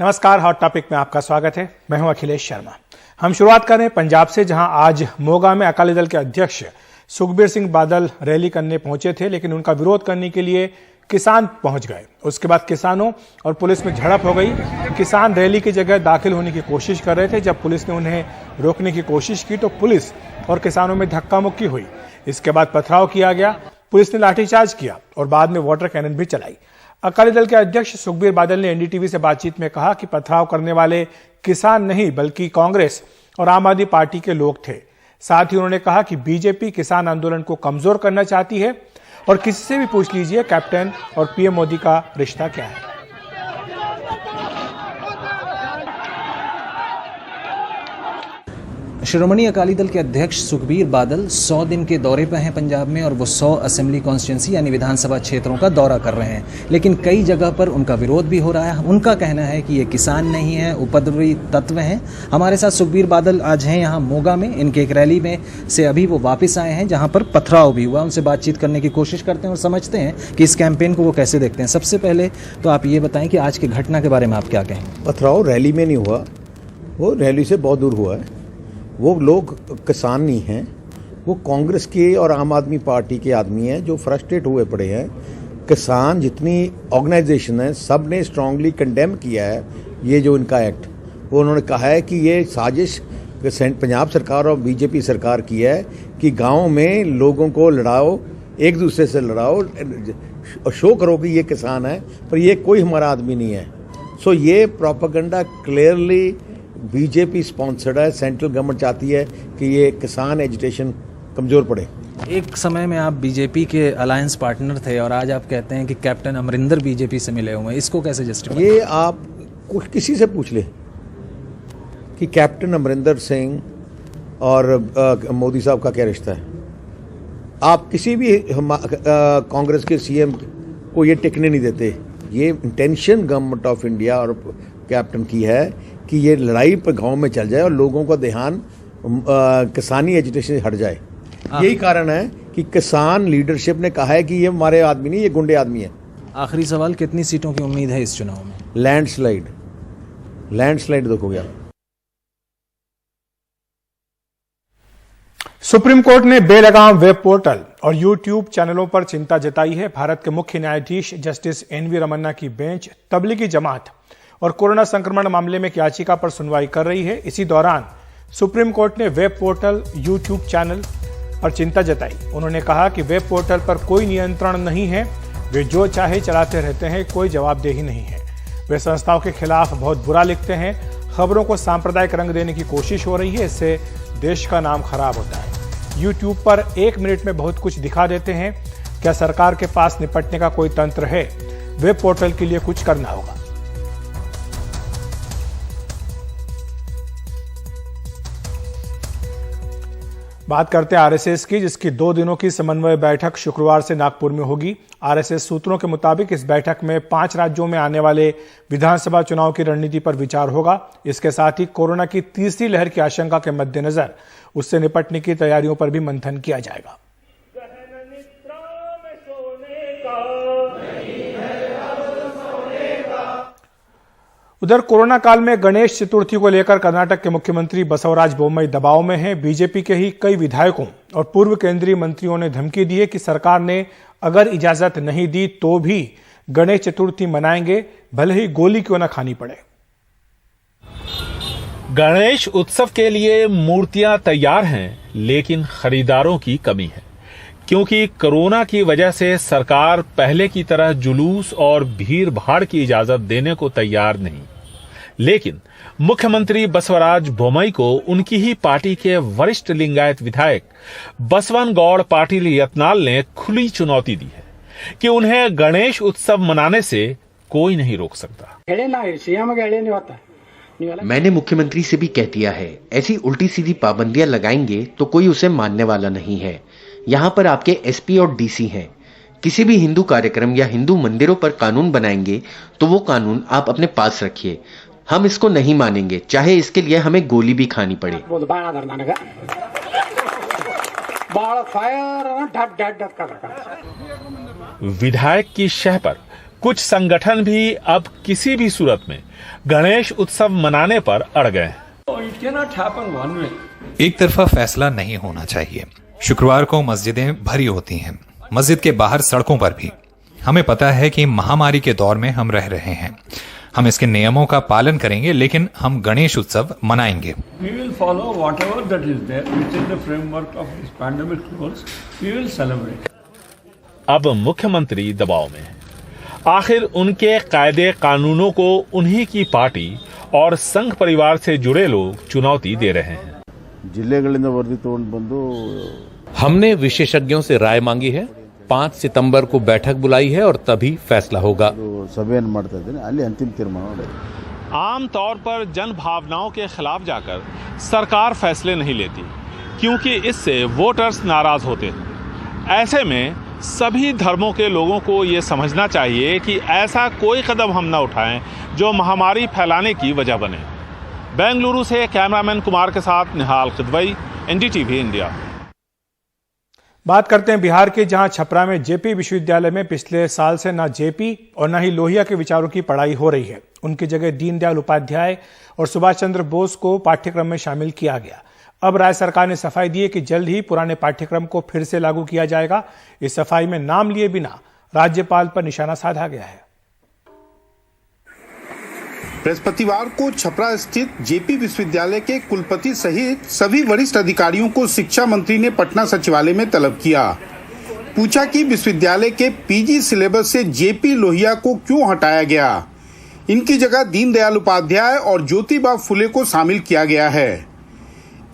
नमस्कार, hot topic में आपका स्वागत है। मैं हूं अखिलेश शर्मा। हम शुरुआत कर रहे हैं पंजाब से, जहां आज मोगा में अकाली दल के अध्यक्ष सुखबीर सिंह बादल रैली करने पहुंचे थे, लेकिन उनका विरोध करने के लिए किसान पहुंच गए। उसके बाद किसानों और पुलिस में झड़प हो गई। किसान रैली की जगह दाखिल होने की कोशिश कर रहे थे। जब पुलिस ने उन्हें रोकने की कोशिश की तो पुलिस और किसानों में धक्का मुक्की हुई। इसके बाद पथराव किया गया, पुलिस ने लाठीचार्ज किया और बाद में वाटर कैनन भी चलाई। अकाली दल के अध्यक्ष सुखबीर बादल ने एनडीटीवी से बातचीत में कहा कि पथराव करने वाले किसान नहीं बल्कि कांग्रेस और आम आदमी पार्टी के लोग थे। साथ ही उन्होंने कहा कि बीजेपी किसान आंदोलन को कमजोर करना चाहती है और किसी से भी पूछ लीजिए कैप्टन और पीएम मोदी का रिश्ता क्या है। श्रोमणी अकाली दल के अध्यक्ष सुखबीर बादल 100 दिन के दौरे पर हैं पंजाब में और वो 100 असेंबली कॉन्स्टिट्यूंसी यानी विधानसभा क्षेत्रों का दौरा कर रहे हैं, लेकिन कई जगह पर उनका विरोध भी हो रहा है। उनका कहना है कि ये किसान नहीं है, उपद्रवी तत्व हैं। हमारे साथ सुखबीर बादल आज हैं यहाँ मोगा में। इनके एक रैली में से अभी वो वापस आए हैं जहाँ पर पथराव भी हुआ। उनसे बातचीत करने की कोशिश करते हैं और समझते हैं कि इस कैंपेन को वो कैसे देखते हैं। सबसे पहले तो आप ये बताएं कि आज की घटना के बारे में आप क्या कहेंगे। पथराव रैली में नहीं हुआ, वो रैली से बहुत दूर हुआ है। वो लोग किसान नहीं हैं, वो कांग्रेस के और आम आदमी पार्टी के आदमी हैं जो फ्रस्ट्रेट हुए पड़े हैं। किसान जितनी ऑर्गेनाइजेशन है सब ने स्ट्रांगली कंडेम किया है ये जो इनका एक्ट। वो उन्होंने कहा है कि ये साजिश पंजाब सरकार और बीजेपी सरकार की है कि गाँव में लोगों को लड़ाओ, एक दूसरे से लड़ाओ और शो करो कि ये किसान है, पर ये कोई हमारा आदमी नहीं है। सो ये प्रोपेगेंडा क्लियरली बीजेपी स्पॉन्सर्ड है। सेंट्रल गवर्नमेंट चाहती है कि ये किसान एजुटेशन कमजोर पड़े। एक समय में आप बीजेपी के अलायंस पार्टनर थे और आज आप कहते हैं कि कैप्टन अमरिंदर बीजेपी से मिले हुए हैं, इसको कैसे जस्टिफाई? ये आप किसी से पूछ ले कि कैप्टन अमरिंदर सिंह और मोदी साहब का क्या रिश्ता है। आप किसी भी कांग्रेस के सीएम को ये टिकने नहीं देते। ये इंटेंशन गवर्नमेंट ऑफ इंडिया और कैप्टन की है कि ये लड़ाई पर गांव में चल जाए और लोगों का ध्यान किसानी एजुटेशन से हट जाए। यही कारण है कि किसान लीडरशिप ने कहा है कि ये हमारे आदमी नहीं, ये गुंडे आदमी है। आखिरी सवाल, कितनी सीटों की उम्मीद है इस चुनाव में? लैंडस्लाइड देखोगे आप। सुप्रीम कोर्ट ने बेलगाम वेब पोर्टल और यूट्यूब चैनलों पर चिंता जताई है। भारत के मुख्य न्यायाधीश जस्टिस एनवी रमन्ना की बेंच तबलीगी जमात और कोरोना संक्रमण मामले में एक याचिका पर सुनवाई कर रही है। इसी दौरान सुप्रीम कोर्ट ने वेब पोर्टल, यूट्यूब चैनल पर चिंता जताई। उन्होंने कहा कि वेब पोर्टल पर कोई नियंत्रण नहीं है, वे जो चाहे चलाते रहते हैं, कोई जवाबदेही नहीं है। वे संस्थाओं के खिलाफ बहुत बुरा लिखते हैं। खबरों को सांप्रदायिक रंग देने की कोशिश हो रही है, इससे देश का नाम खराब होता है। यूट्यूब पर 1 मिनट में बहुत कुछ दिखा देते हैं। क्या सरकार के पास निपटने का कोई तंत्र है? वेब पोर्टल के लिए कुछ करना होगा। बात करते हैं आरएसएस की, जिसकी 2 दिनों की समन्वय बैठक शुक्रवार से नागपुर में होगी। आरएसएस सूत्रों के मुताबिक इस बैठक में 5 राज्यों में आने वाले विधानसभा चुनाव की रणनीति पर विचार होगा। इसके साथ ही कोरोना की तीसरी लहर की आशंका के मद्देनजर उससे निपटने की तैयारियों पर भी मंथन किया जाएगा। उधर कोरोना काल में गणेश चतुर्थी को लेकर कर्नाटक के मुख्यमंत्री बसवराज बोम्मई दबाव में हैं। बीजेपी के ही कई विधायकों और पूर्व केंद्रीय मंत्रियों ने धमकी दी है कि सरकार ने अगर इजाजत नहीं दी तो भी गणेश चतुर्थी मनाएंगे, भले ही गोली क्यों न खानी पड़े। गणेश उत्सव के लिए मूर्तियां तैयार हैं, लेकिन खरीदारों की कमी है, क्योंकि कोरोना की वजह से सरकार पहले की तरह जुलूस और भीड़ भाड़ की इजाजत देने को तैयार नहीं। लेकिन मुख्यमंत्री बसवराज बोम्मई को उनकी ही पार्टी के वरिष्ठ लिंगायत विधायक बसवन गौड़ पाटिल यत्नाल ने खुली चुनौती दी है कि उन्हें गणेश उत्सव मनाने से कोई नहीं रोक सकता। मैंने मुख्यमंत्री से भी कह दिया है, ऐसी उल्टी सीधी पाबंदियां लगाएंगे तो कोई उसे मानने वाला नहीं है। यहाँ पर आपके एसपी और डीसी हैं। किसी भी हिंदू कार्यक्रम या हिंदू मंदिरों पर कानून बनाएंगे तो वो कानून आप अपने पास रखिए। हम इसको नहीं मानेंगे, चाहे इसके लिए हमें गोली भी खानी पड़े। विधायक की शह पर कुछ संगठन भी अब किसी भी सूरत में गणेश उत्सव मनाने पर अड़ गए हैं। एक तरफा फैसला नहीं होना चाहिए। शुक्रवार को मस्जिदें भरी होती हैं, मस्जिद के बाहर सड़कों पर भी। हमें पता है कि महामारी के दौर में हम रह रहे हैं, हम इसके नियमों का पालन करेंगे, लेकिन हम गणेश उत्सव मनाएंगे। We will follow whatever that is there within the framework of this pandemic rules. We will celebrate. अब मुख्यमंत्री दबाव में हैं। आखिर उनके कायदे कानूनों को उन्हीं की पार्टी और संघ परिवार से जुड़े लोग चुनौती दे रहे हैं। ಜಿಲ್ಲೆಗಳಿಂದ ವರದಿ ತಗೊಂಡು ಬಂದು हमने विशेषज्ञों से राय मांगी है। 5 सितंबर को बैठक बुलाई है और तभी फैसला होगा। ಸಭೆಯನ್ನು ಮಾಡ್ತಾ ಇದ್ದೇನೆ, ಅಲ್ಲಿ ಅಂತಿಮ ತೀರ್ಮಾನ ಮಾಡೋದು। आम तौर पर जन भावनाओं के खिलाफ जाकर सरकार फैसले नहीं लेती, क्योंकि इससे वोटर्स नाराज होते हैं। ऐसे में सभी धर्मों के लोगों को ये समझना चाहिए कि ऐसा कोई कदम हम न उठाएं जो महामारी फैलाने की वजह बने। बेंगलुरु से कैमरामैन कुमार के साथ निहाल खिदवई, एनडीटीवी इंडिया। बात करते हैं बिहार के, जहां छपरा में जेपी विश्वविद्यालय में पिछले साल से न जेपी और न ही लोहिया के विचारों की पढ़ाई हो रही है। उनकी जगह दीनदयाल उपाध्याय और सुभाष चंद्र बोस को पाठ्यक्रम में शामिल किया गया। अब राज्य सरकार ने सफाई दी है कि जल्द ही पुराने पाठ्यक्रम को फिर से लागू किया जाएगा। इस सफाई में नाम लिए बिना राज्यपाल पर निशाना साधा गया है। बृहस्पतिवार को छपरा स्थित जेपी विश्वविद्यालय के कुलपति सहित सभी वरिष्ठ अधिकारियों को शिक्षा मंत्री ने पटना सचिवालय में तलब किया। पूछा कि विश्वविद्यालय के पीजी सिलेबस से जेपी लोहिया को क्यों हटाया गया। इनकी जगह दीनदयाल उपाध्याय और ज्योतिबा फुले को शामिल किया गया है।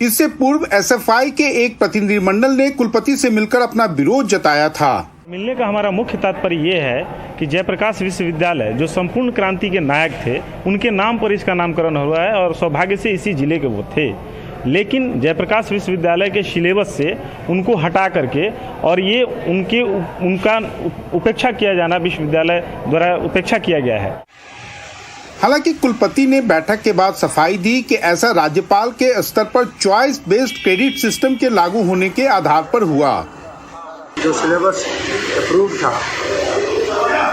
इससे पूर्व एसएफआई के एक प्रतिनिधिमंडल ने कुलपति से मिलकर अपना विरोध जताया था। मिलने का हमारा मुख्य तात्पर्य ये है कि जयप्रकाश विश्वविद्यालय जो संपूर्ण क्रांति के नायक थे, उनके नाम पर इसका नामकरण हुआ है और सौभाग्य से इसी जिले के वो थे। लेकिन जयप्रकाश विश्वविद्यालय के सिलेबस से उनको हटा करके और ये उनका उपेक्षा किया जाना विश्वविद्यालय द्वारा उपेक्षा किया गया है। हालांकि कुलपति ने बैठक के बाद सफाई दी कि ऐसा राज्यपाल के स्तर पर चॉइस बेस्ड क्रेडिट सिस्टम के लागू होने के आधार पर हुआ। जो सिलेबस अप्रूव था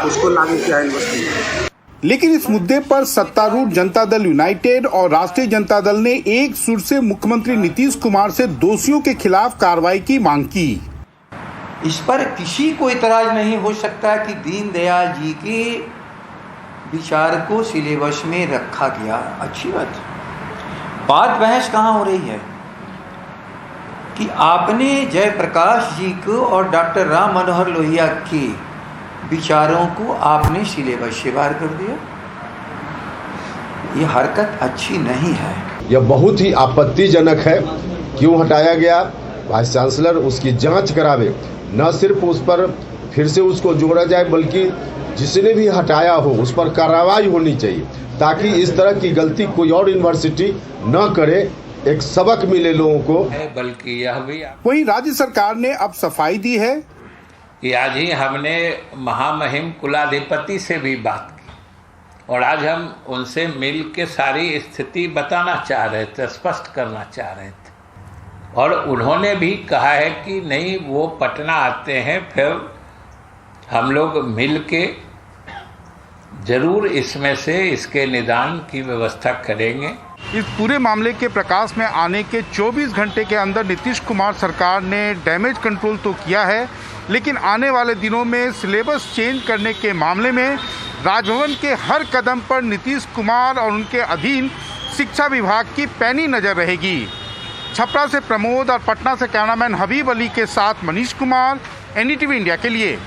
उसको लागू किया यूनिवर्सिटी। लेकिन इस मुद्दे पर सत्तारूढ़ जनता दल यूनाइटेड और राष्ट्रीय जनता दल ने एक सुर से मुख्यमंत्री नीतीश कुमार से दोषियों के खिलाफ कार्रवाई की मांग की। इस पर किसी को इतराज नहीं हो सकता कि दीनदयाल जी के विचार को सिलेबस में रखा गया। अच्छी बात बहस कहाँ हो रही है कि आपने जयप्रकाश जी को और डॉक्टर राम मनोहर लोहिया के विचारों को आपने सिलेबस से बाहर कर दिया। ये हरकत अच्छी नहीं है। यह बहुत ही आपत्तिजनक है। क्यों हटाया गया? वाइस चांसलर उसकी जांच करावे, न सिर्फ उस पर फिर से उसको जोड़ा जाए, बल्कि जिसने भी हटाया हो उस पर कार्रवाई होनी चाहिए, ताकि इस तरह की गलती कोई और यूनिवर्सिटी न करे, एक सबक मिले लोगों को। बल्कि यह भी वहीं राज्य सरकार ने अब सफाई दी है कि आज ही हमने महामहिम कुलाधिपति से भी बात की और आज हम उनसे मिल के सारी स्थिति बताना चाह रहे थे, स्पष्ट करना चाह रहे थे। और उन्होंने भी कहा है कि नहीं, वो पटना आते हैं, फिर हम लोग मिल के जरूर इसमें से इसके निदान की व्यवस्था करेंगे। इस पूरे मामले के प्रकाश में आने के 24 घंटे के अंदर नीतीश कुमार सरकार ने डैमेज कंट्रोल तो किया है, लेकिन आने वाले दिनों में सिलेबस चेंज करने के मामले में राजभवन के हर कदम पर नीतीश कुमार और उनके अधीन शिक्षा विभाग की पैनी नजर रहेगी। छपरा से प्रमोद और पटना से कैमरामैन हबीब अली के साथ मनीष कुमार, एनडीटीवी इंडिया के लिए।